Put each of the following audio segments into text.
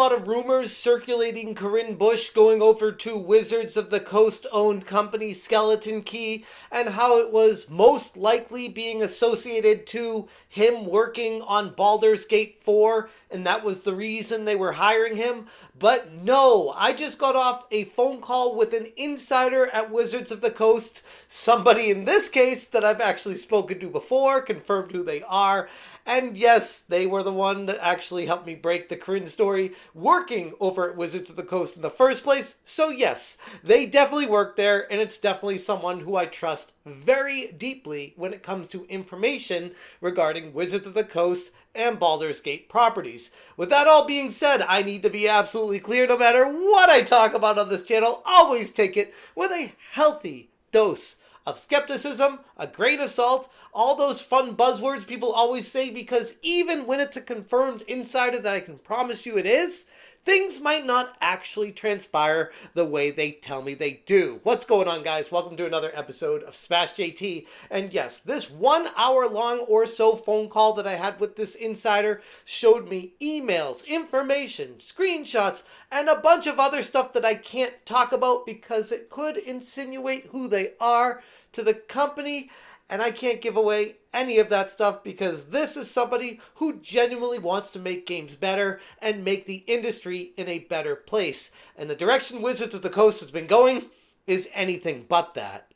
lot of rumors circulating Corinne Busche going over to Wizards of the Coast owned company Skeleton Key, and how it was most likely being associated to him working on Baldur's Gate 4, and that was the reason they were hiring him. But no, I just got off a phone call with an insider at Wizards of the Coast, somebody in this case that I've actually spoken to before, confirmed who they are, and yes, they were the one that actually helped me break the Corinne story, working over at Wizards of the Coast in the first place. So yes, they definitely work there, and it's definitely someone who I trust very deeply when it comes to information regarding Wizards of the Coast and Baldur's Gate properties. With that all being said, I need to be absolutely clear, no matter what I talk about on this channel, always take it with a healthy dose of skepticism, a grain of salt, all those fun buzzwords people always say, because even when it's a confirmed insider that I can promise you it is, things might not actually transpire the way they tell me they do. What's going on, guys? Welcome to another episode of Smash JT. And yes, this 1 hour long or so phone call that I had with this insider showed me emails, information, screenshots, and a bunch of other stuff that I can't talk about because it could insinuate who they are to the company. And I can't give away any of that stuff because this is somebody who genuinely wants to make games better and make the industry in a better place. And the direction Wizards of the Coast has been going is anything but that.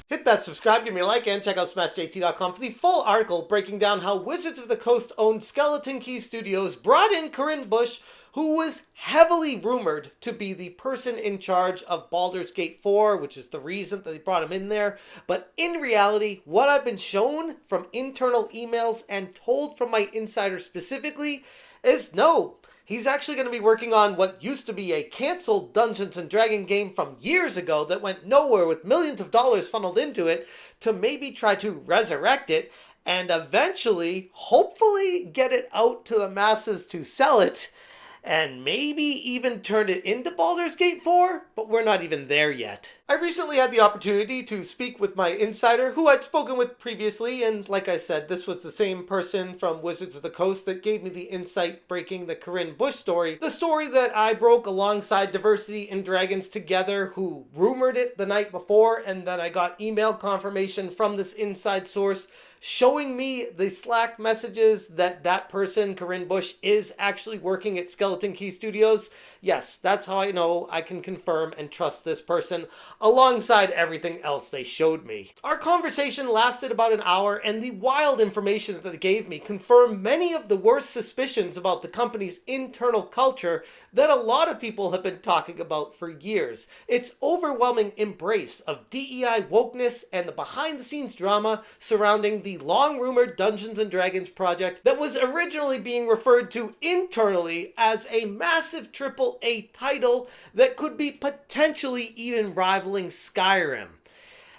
Hit that subscribe, give me a like, and check out SmashJT.com for the full article breaking down how Wizards of the Coast owned Skeleton Key Studios brought in Corinne Busche, who was heavily rumored to be the person in charge of Baldur's Gate 4, which is the reason that they brought him in there. But in reality, what I've been shown from internal emails and told from my insider specifically is no. He's actually going to be working on what used to be a canceled Dungeons & Dragons game from years ago that went nowhere, with millions of dollars funneled into it, to maybe try to resurrect it and eventually, hopefully, get it out to the masses to sell it, and maybe even turn it into Baldur's Gate 4, but we're not even there yet. I recently had the opportunity to speak with my insider, who I'd spoken with previously, and like I said, this was the same person from Wizards of the Coast that gave me the insight breaking the Corinne Busche story, the story that I broke alongside Diversity and Dragons Together, who rumored it the night before, and then I got email confirmation from this inside source showing me the Slack messages that that person, Corinne Busche, is actually working at Skeleton Key Studios. Yes, that's how I know I can confirm and trust this person, alongside everything else they showed me. Our conversation lasted about an hour, and the wild information that they gave me confirmed many of the worst suspicions about the company's internal culture that a lot of people have been talking about for years. Its overwhelming embrace of DEI wokeness and the behind-the-scenes drama surrounding the long-rumored Dungeons & Dragons project that was originally being referred to internally as a massive AAA title that could be potentially even rivaling Skyrim.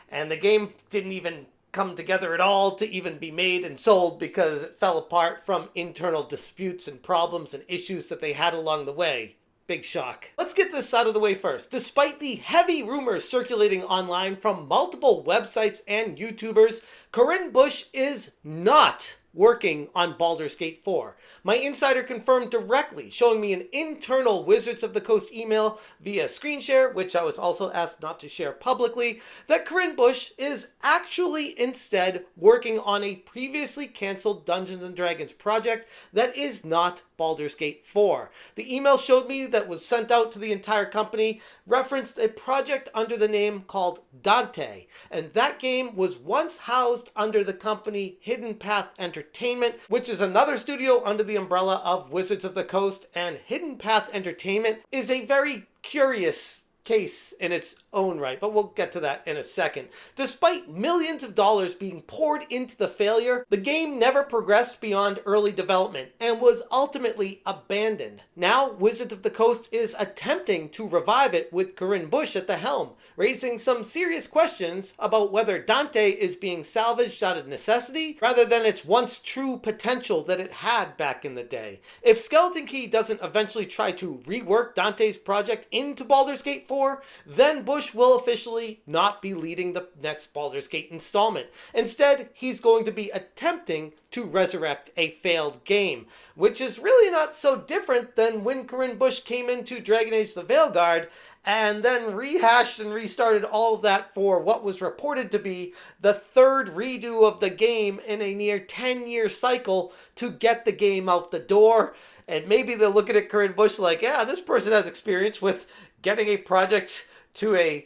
And the game didn't even come together at all to even be made and sold because it fell apart from internal disputes and problems and issues that they had along the way. Big shock. Let's get this out of the way first. Despite the heavy rumors circulating online from multiple websites and YouTubers, Corinne Busche is not working on Baldur's Gate 4. My insider confirmed directly, showing me an internal Wizards of the Coast email via screen share, which I was also asked not to share publicly, that Corinne Busche is actually instead working on a previously canceled Dungeons & Dragons project that is not Baldur's Gate 4. The email showed me that was sent out to the entire company referenced a project under the name called Dante, and that game was once housed under the company Hidden Path Entertainment, which is another studio under the umbrella of Wizards of the Coast, and Hidden Path Entertainment is a very curious case in its own right, but we'll get to that in a second. Despite millions of dollars being poured into the failure, the game never progressed beyond early development and was ultimately abandoned. Now, Wizards of the Coast is attempting to revive it with Corinne Busche at the helm, raising some serious questions about whether Dante is being salvaged out of necessity rather than its once true potential that it had back in the day. If Skeleton Key doesn't eventually try to rework Dante's project into Baldur's Gate 4, 4, then Busche will officially not be leading the next Baldur's Gate installment. Instead, he's going to be attempting to resurrect a failed game, which is really not so different than when Corinne Busche came into Dragon Age the Veilguard and then rehashed and restarted all of that for what was reported to be the third redo of the game in a near 10-year cycle to get the game out the door. And maybe they're looking at Corinne Busche like, yeah, this person has experience with getting a project to a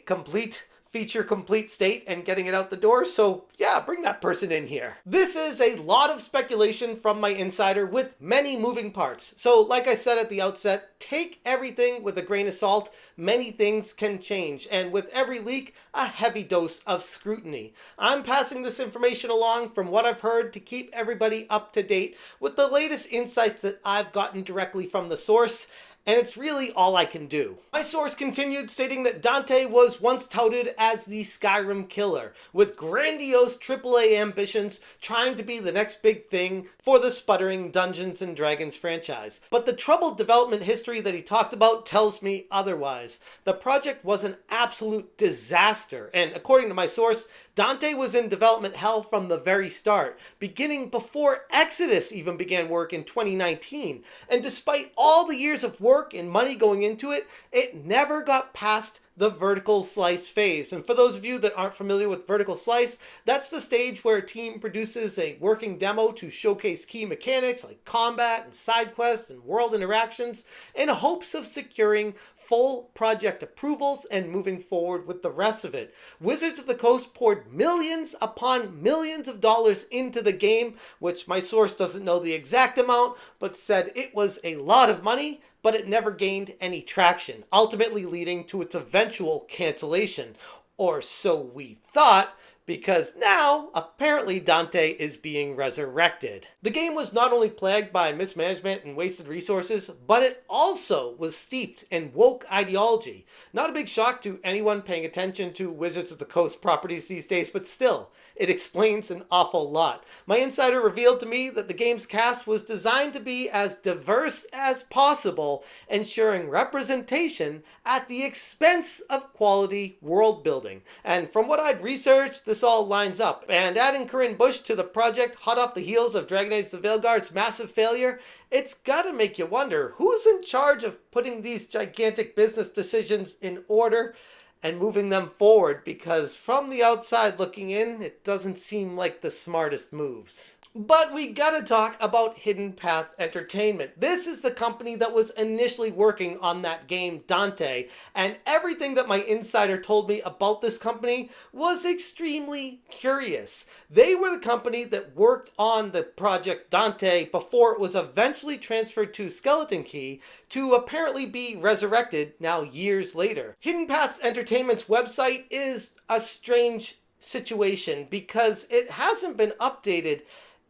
feature-complete state and getting it out the door, so yeah, bring that person in here. This is a lot of speculation from my insider with many moving parts. So like I said at the outset, take everything with a grain of salt. Many things can change, and with every leak, a heavy dose of scrutiny. I'm passing this information along from what I've heard to keep everybody up to date with the latest insights that I've gotten directly from the source, and it's really all I can do. My source continued stating that Dante was once touted as the Skyrim killer, with grandiose AAA ambitions trying to be the next big thing for the sputtering Dungeons & Dragons franchise. But the troubled development history that he talked about tells me otherwise. The project was an absolute disaster, and according to my source, Dante was in development hell from the very start, beginning before Exodus even began work in 2019. And despite all the years of work and money going into it, it never got past the vertical slice phase. And for those of you that aren't familiar with vertical slice, that's the stage where a team produces a working demo to showcase key mechanics like combat and side quests and world interactions in hopes of securing full project approvals and moving forward with the rest of it. Wizards of the Coast poured millions upon millions of dollars into the game, which my source doesn't know the exact amount, but said it was a lot of money, but it never gained any traction, ultimately leading to its eventual cancellation. Or so we thought, because now, apparently Dante is being resurrected. The game was not only plagued by mismanagement and wasted resources, but it also was steeped in woke ideology. Not a big shock to anyone paying attention to Wizards of the Coast properties these days, but still, it explains an awful lot. My insider revealed to me that the game's cast was designed to be as diverse as possible, ensuring representation at the expense of quality world building. And from what I'd researched, this all lines up. And adding Corinne Busche to the project hot off the heels of Dragon Age the Veilguard's massive failure, it's gotta make you wonder who's in charge of putting these gigantic business decisions in order and moving them forward, because from the outside looking in, it doesn't seem like the smartest moves. But we gotta talk about Hidden Path Entertainment. This is the company that was initially working on that game Dante, and everything that my insider told me about this company was extremely curious. They were the company that worked on the project Dante before it was eventually transferred to Skeleton Key to apparently be resurrected now years later. Hidden Path Entertainment's website is a strange situation because it hasn't been updated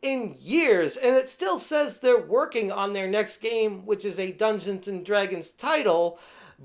in years, and it still says they're working on their next game, which is a Dungeons & Dragons title,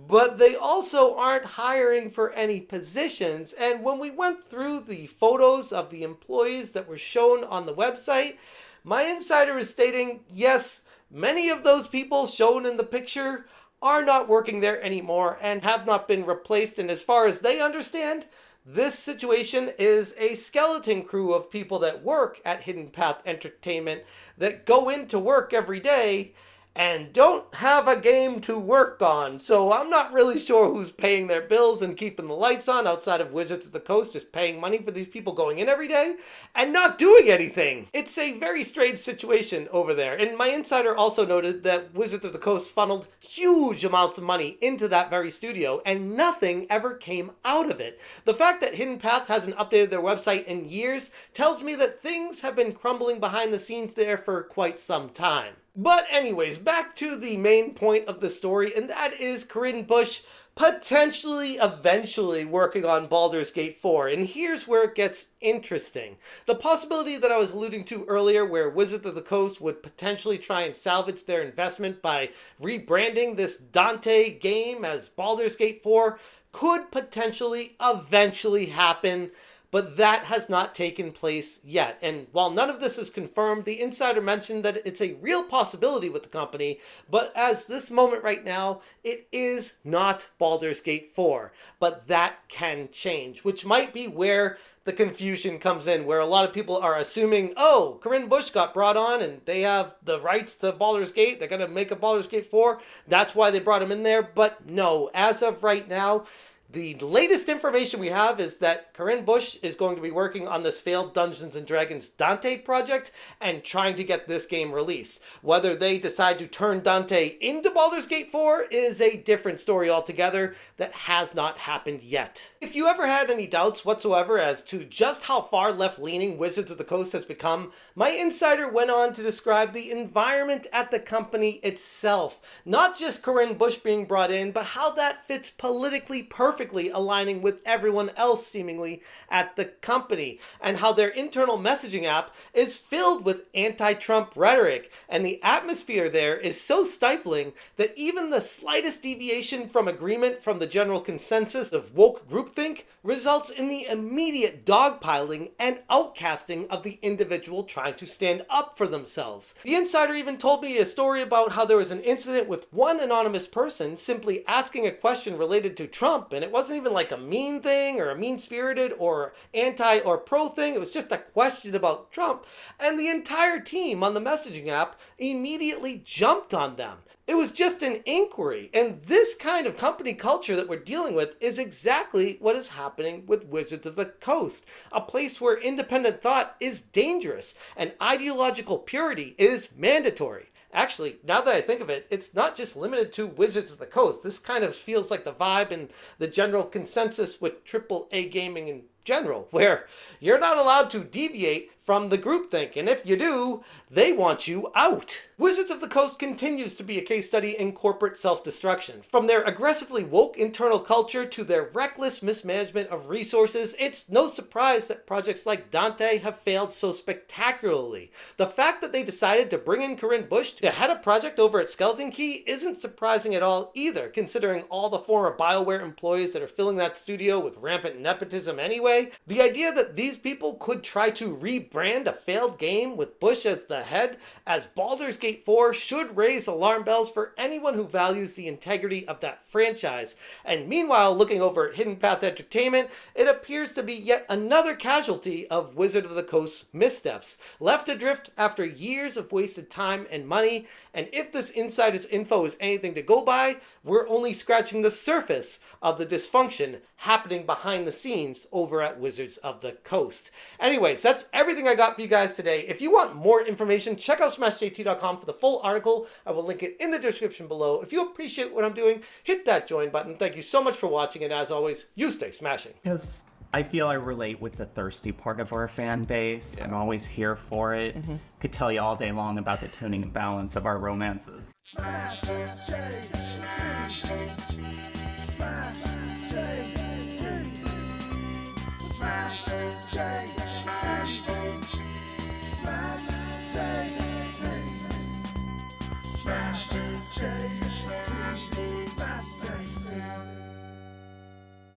but they also aren't hiring for any positions. And when we went through the photos of the employees that were shown on the website, my insider is stating, yes, many of those people shown in the picture are not working there anymore and have not been replaced, and as far as they understand, this situation is a skeleton crew of people that work at Hidden Path Entertainment that go into work every day and don't have a game to work on. So I'm not really sure who's paying their bills and keeping the lights on outside of Wizards of the Coast, just paying money for these people going in every day and not doing anything. It's a very strange situation over there. And my insider also noted that Wizards of the Coast funneled huge amounts of money into that very studio and nothing ever came out of it. The fact that Hidden Path hasn't updated their website in years tells me that things have been crumbling behind the scenes there for quite some time. But anyways, back to the main point of the story, and that is Corinne Busche potentially eventually working on Baldur's Gate 4. And here's where it gets interesting. The possibility that I was alluding to earlier, where Wizards of the Coast would potentially try and salvage their investment by rebranding this Dante game as Baldur's Gate 4, could potentially eventually happen. but that has not taken place yet. And while none of this is confirmed, the insider mentioned that it's a real possibility with the company, but as this moment right now, it is not Baldur's Gate 4. But that can change, which might be where the confusion comes in, where a lot of people are assuming, oh, Corinne Busche got brought on and they have the rights to Baldur's Gate, they're going to make a Baldur's Gate 4, that's why they brought him in there. But no, as of right now, the latest information we have is that Corinne Busche is going to be working on this failed Dungeons & Dragons Dante project and trying to get this game released. Whether they decide to turn Dante into Baldur's Gate 4 is a different story altogether that has not happened yet. If you ever had any doubts whatsoever as to just how far left-leaning Wizards of the Coast has become, my insider went on to describe the environment at the company itself. Not just Corinne Busche being brought in, but how that fits politically perfectly, aligning with everyone else seemingly at the company, and how their internal messaging app is filled with anti-Trump rhetoric, and the atmosphere there is so stifling that even the slightest deviation from agreement from the general consensus of woke groupthink results in the immediate dogpiling and outcasting of the individual trying to stand up for themselves. The insider even told me a story about how there was an incident with one anonymous person simply asking a question related to Trump, and it wasn't even like a mean thing or a mean-spirited or anti or pro thing. It was just a question about Trump, and the entire team on the messaging app immediately jumped on them. It was just an inquiry, and this kind of company culture that we're dealing with is exactly what is happening with Wizards of the Coast, a place where independent thought is dangerous and ideological purity is mandatory. Actually, now that I think of it, it's not just limited to Wizards of the Coast. This kind of feels like the vibe and the general consensus with AAA gaming in general, where you're not allowed to deviate from the groupthink, and if you do, they want you out. Wizards of the Coast continues to be a case study in corporate self-destruction. From their aggressively woke internal culture to their reckless mismanagement of resources, it's no surprise that projects like Dante have failed so spectacularly. The fact that they decided to bring in Corinne Busche to head a project over at Skeleton Key isn't surprising at all either, considering all the former BioWare employees that are filling that studio with rampant nepotism anyway. The idea that these people could try to rebrand a failed game with Busche as the head as Baldur's Gate 4 should raise alarm bells for anyone who values the integrity of that franchise. And meanwhile, looking over at Hidden Path Entertainment, it appears to be yet another casualty of Wizard of the Coast's missteps, left adrift after years of wasted time and money. And if this insider's info is anything to go by, we're only scratching the surface of the dysfunction happening behind the scenes over at Wizards of the Coast. Anyways, that's everything I got for you guys today. If you want more information, check out smashjt.com for the full article. I will link it in the description below. If you appreciate what I'm doing, hit that join button. Thank you so much for watching, and as always, you stay smashing. Because I feel I relate with the thirsty part of our fan base. I'm always here for it. Could tell you all day long about the tuning and balance of our romances. Smash JT. Smash JT. Smash JT. Smash JT. Smash JT. Smash JT.